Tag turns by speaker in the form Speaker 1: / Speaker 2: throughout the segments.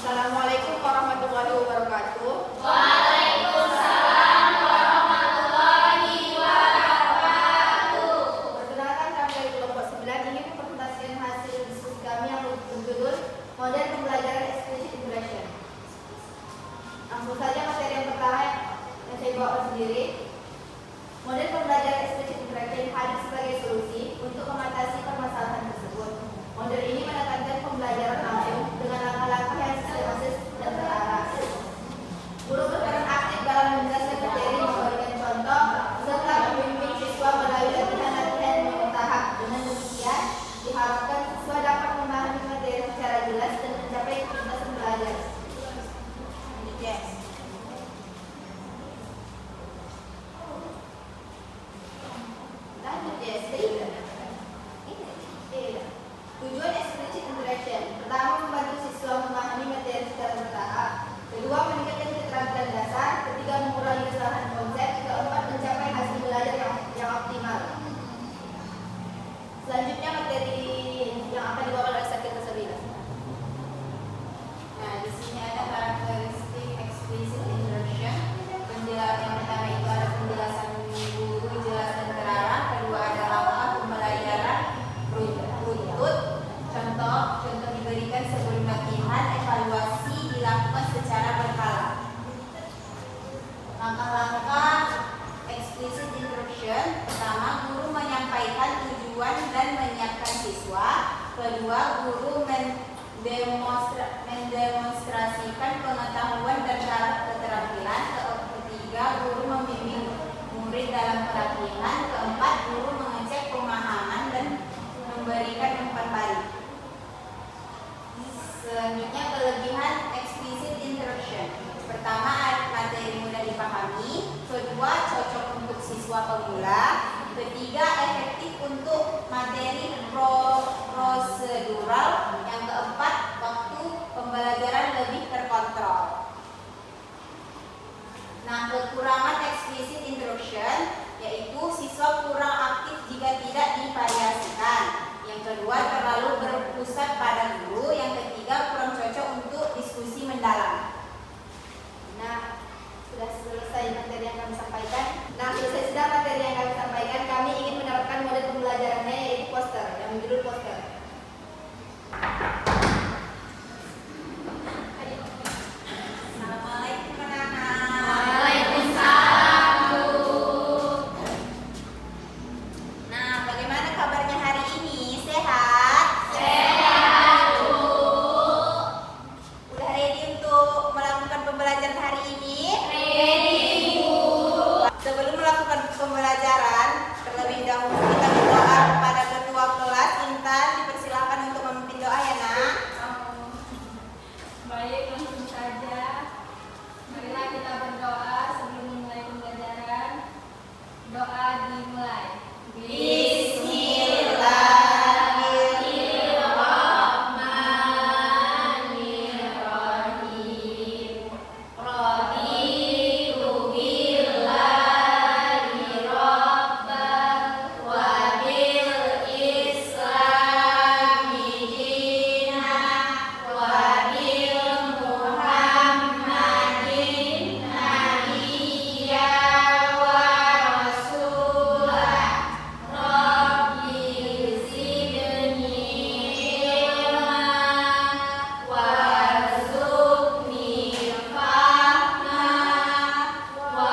Speaker 1: Assalamualaikum warahmatullahi wabarakatuh.
Speaker 2: Waalaikumsalam warahmatullahi wabarakatuh.
Speaker 1: Perkenalkan, kami dari kelompok 9 ingin mempresentasikan hasil diskusi kami yang berjudul Model Pembelajaran Explicit Integration. Langsung saja materi yang pertama yang saya bawa sendiri. Model pembelajaran explicit integration hadir sebagai solusi untuk mengatasi permasalahan tersebut. Model ini menekankan pembelajaran langsung dengan langkah-langkah yang sistematis dan terarah. Guru berperan aktif dalam menjelaskan materi, memberikan contoh, serta membimbing siswa melalui latihan-latihan yang tahap. Dengan demikian, diharapkan siswa dapat memahami materi secara jelas dan mencapai ketuntasan belajar. Tujuan explicit interaction: pertama, membantu siswa memahami materi secara bertahap; kedua, meningkatkan keterampilan dasar; ketiga, mengurangi kesalahan konsep; keempat, mencapai hasil belajar yang optimal. Selanjutnya materi yang akan dibawa oleh Sakit Sabila. Nah, di sini ada karakteristik explicit interaction. Penjelasan yang pertama itu ada penjelasan guru jelas dan terarah. Kedua ada langkah pembelajaran runtut. Contoh diberikan sebelum latihan. Evaluasi dilakukan secara berkala. Langkah-langkah explicit instruction: pertama, guru menyampaikan tujuan dan menyiapkan siswa. Kedua, guru mendemonstrasikan pengetahuan dan keterampilan. Ketiga, guru membimbing murid dalam pelatihan. Keempat, guru mengecek pemahaman dan memberikan umpan balik. Selanjutnya, kelebihan explicit instruction: pertama, materi mudah dipahami. Kedua, cocok untuk siswa pemula. Ketiga, efektif untuk materi prosedural. Yang keempat, waktu pembelajaran lebih terkontrol. Nah, kekurangan explicit instruction yaitu siswa kurang aktif jika tidak divariasikan. Yang kedua, terlalu berpusat pada guru. Yang ketiga, kurang cocok untuk diskusi mendalam. Nah, sudah selesai materi yang kami sampaikan. Selesai materi yang kami sampaikan, kami ingin menerapkan model pembelajarannya, yaitu poster, yang berjudul poster. Assalamualaikum anak-anak.
Speaker 2: Waalaikumsalam, Bu.
Speaker 1: Nah, bagaimana kabarnya hari ini? Sehat?
Speaker 2: Sehat, Bu.
Speaker 1: Udah ready untuk melakukan pembelajaran hari ini?
Speaker 2: Ready, Bu.
Speaker 1: Sebelum melakukan pembelajaran, terlebih dahulu kita berdoa kepada ketua kelas. Intan, dipersilakan untuk memimpin doa ya, Nak.
Speaker 2: Baik, langsung saja. Marilah kita berdoa sebelum memulai pembelajaran. Doa dimulai. Bismillahirrahmanirrahim. Raditu billahi rabban wa bil islami dinan wa bil muhammadin nabiyya wa rasulah. Rabbi zidni ilma warzuqni fahma wa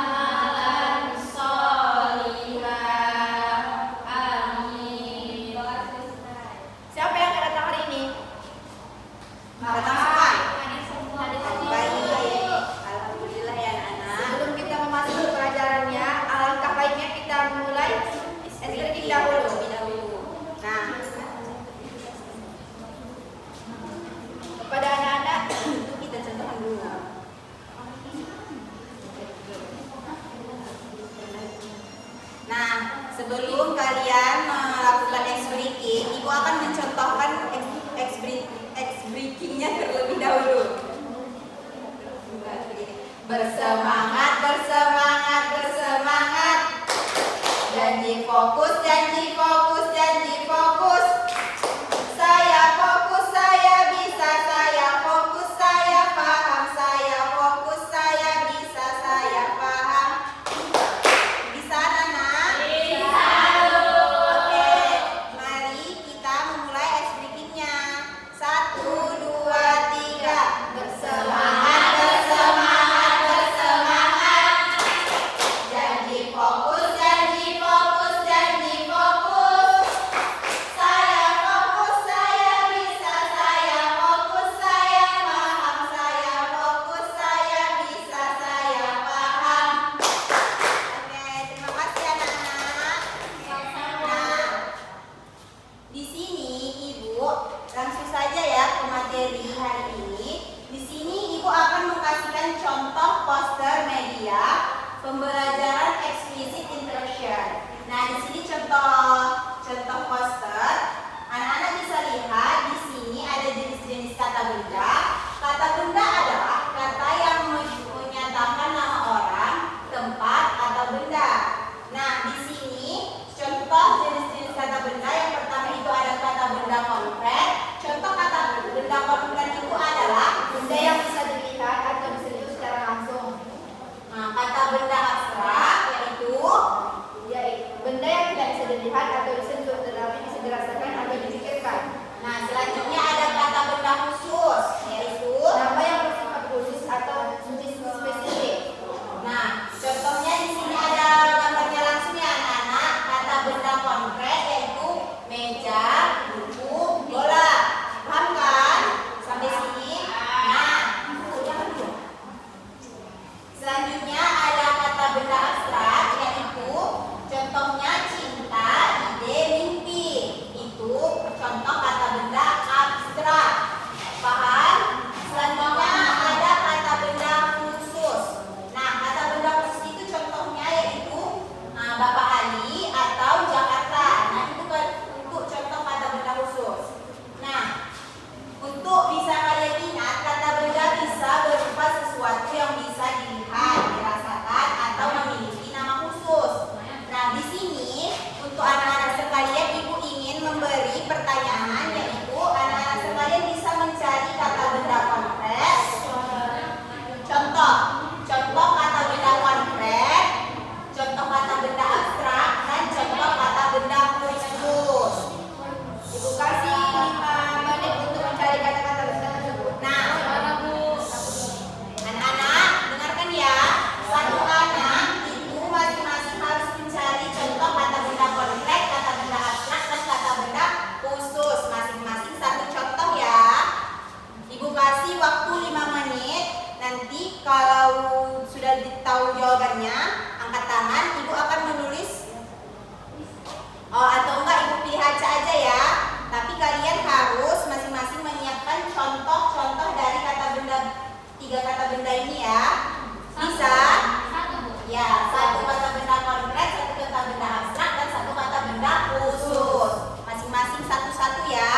Speaker 2: amalan sholihah. Amin.
Speaker 1: Siapa yang akan datang hari ini? Datang semua? Baik. Alhamdulillah ya, anak-anak. Sebelum kita memasuki pelajarannya, alangkah baiknya kita mulai terlebih dahulu. Nah, kepada anak-anak itu kita contohkan dulu. Nah, sebelum kalian melakukan ex-breaking, Ibu akan mencontohkan ex-breakingnya terlebih dahulu. Bersemangat, bersemangat, bersemangat. Janji fokus, janji fokus, janji fokus. Saya fokus, saya bisa, saya
Speaker 3: waktu 5 menit. Nanti kalau sudah tahu jawabannya, angkat tangan, Ibu akan menulis. Atau enggak Ibu pilih aja ya. Tapi kalian harus masing-masing menyiapkan contoh-contoh dari kata benda, 3 kata benda ini ya. Bisa? Ya, 1 kata benda konkret, 1 kata benda abstrak, dan 1 kata benda khusus. Masing-masing satu-satu ya.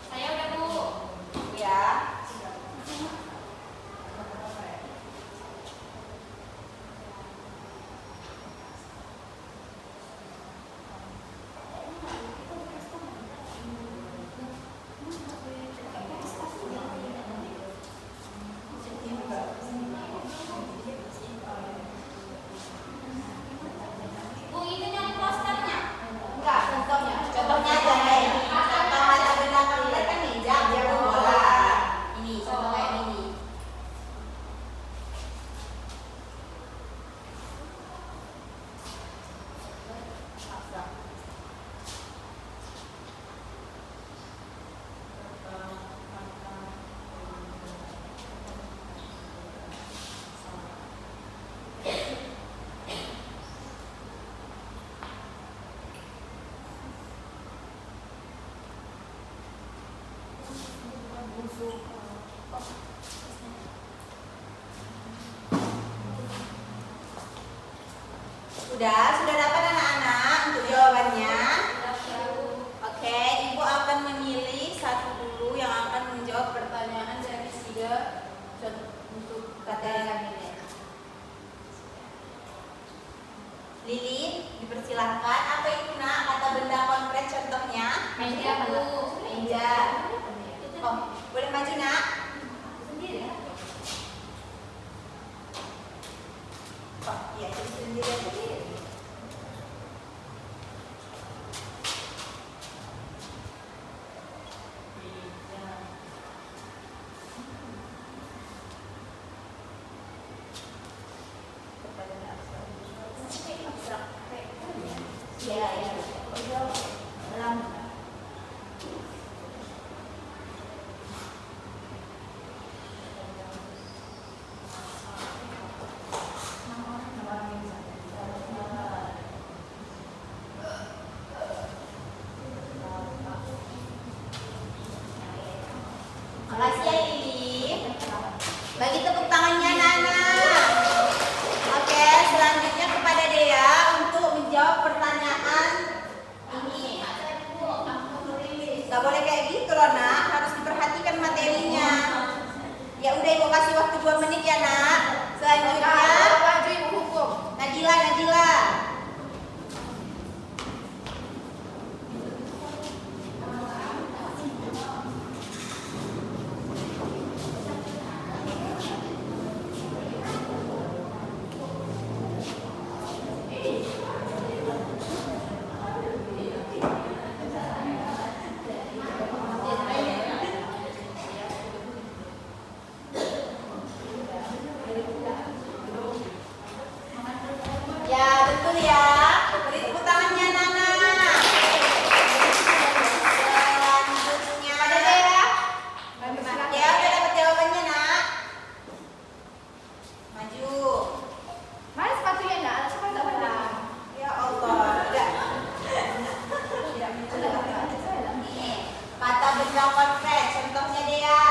Speaker 2: Saya udah Bu.
Speaker 3: Ya.
Speaker 2: Bu, itu yang posternya.
Speaker 3: Enggak, contohnya aja kayak ini. Contoh kata benda konkret kan meja, jamu bola. Ini contoh kayak ini. Sudah dapat anak-anak untuk jawabannya? Oke, Ibu akan memilih satu dulu yang akan menjawab pertanyaan dari 3 untuk kata ini. Lilin, dipersilahkan. Apa itu nak kata benda konkret contohnya?
Speaker 2: Meja Bu.
Speaker 3: Meja. Oh, boleh maju nak? Oh, iya, jadi sendiri aja. Makasih ya Lili. Bagi tepuk tangannya Nana. Oke, selanjutnya kepada Dea untuk menjawab pertanyaan ini. Gak boleh kayak gitu loh nak, harus diperhatikan materinya. Ya udah Ibu kasih waktu 2 menit ya nak. Selanjutnya
Speaker 1: Maju Ibu hukum.
Speaker 3: Nadila. Ya, betul ya. Beri tepuk tangannya Nana. Selanjutnya
Speaker 1: Pada Dea.
Speaker 3: Ya, udah dapat jawabannya nak. Maju.
Speaker 1: Mana sepatunya nak? Siapa nggak pernah?
Speaker 3: Ya Allah, tidak. Nih, kata benda konkret. Contohnya Dea.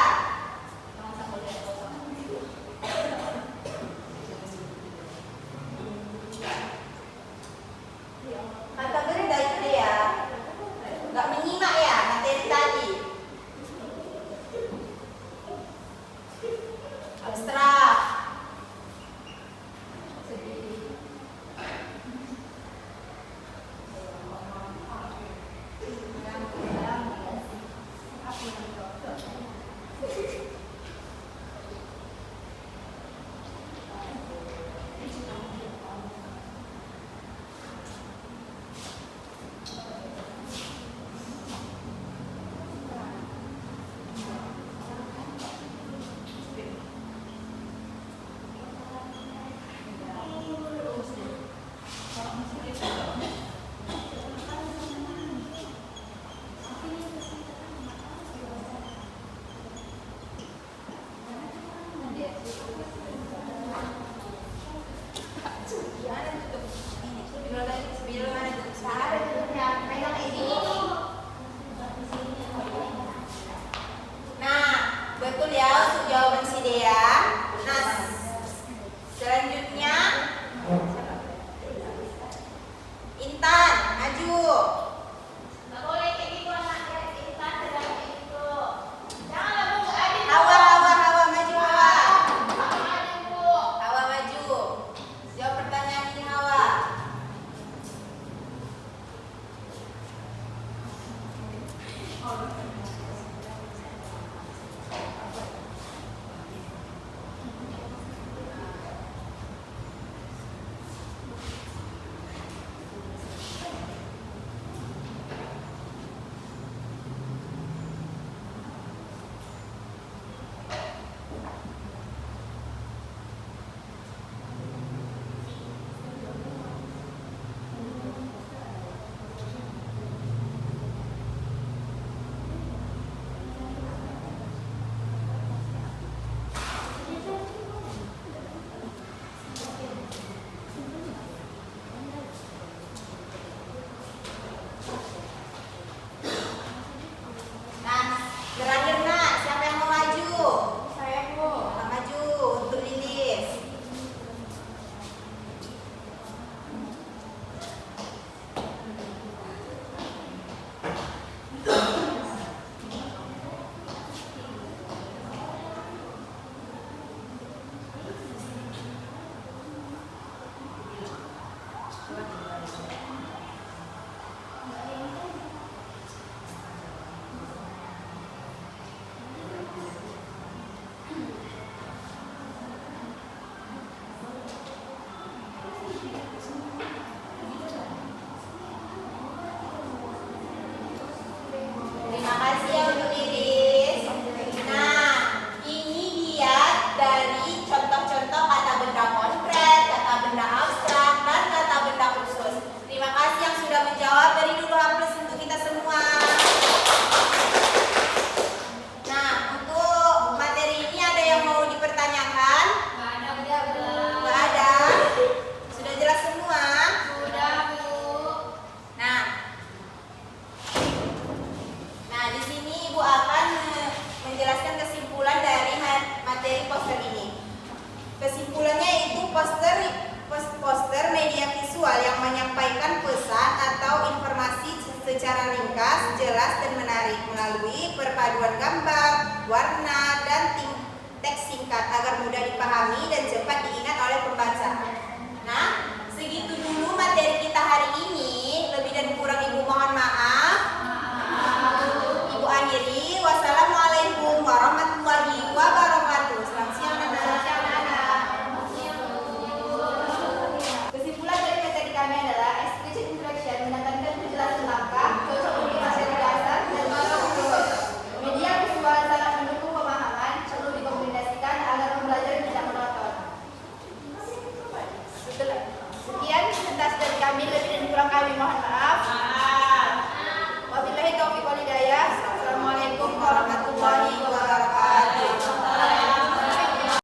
Speaker 3: jelas dan menarik melalui perpaduan gambar, warna, dan teks singkat agar mudah dipahami dan cepat diingat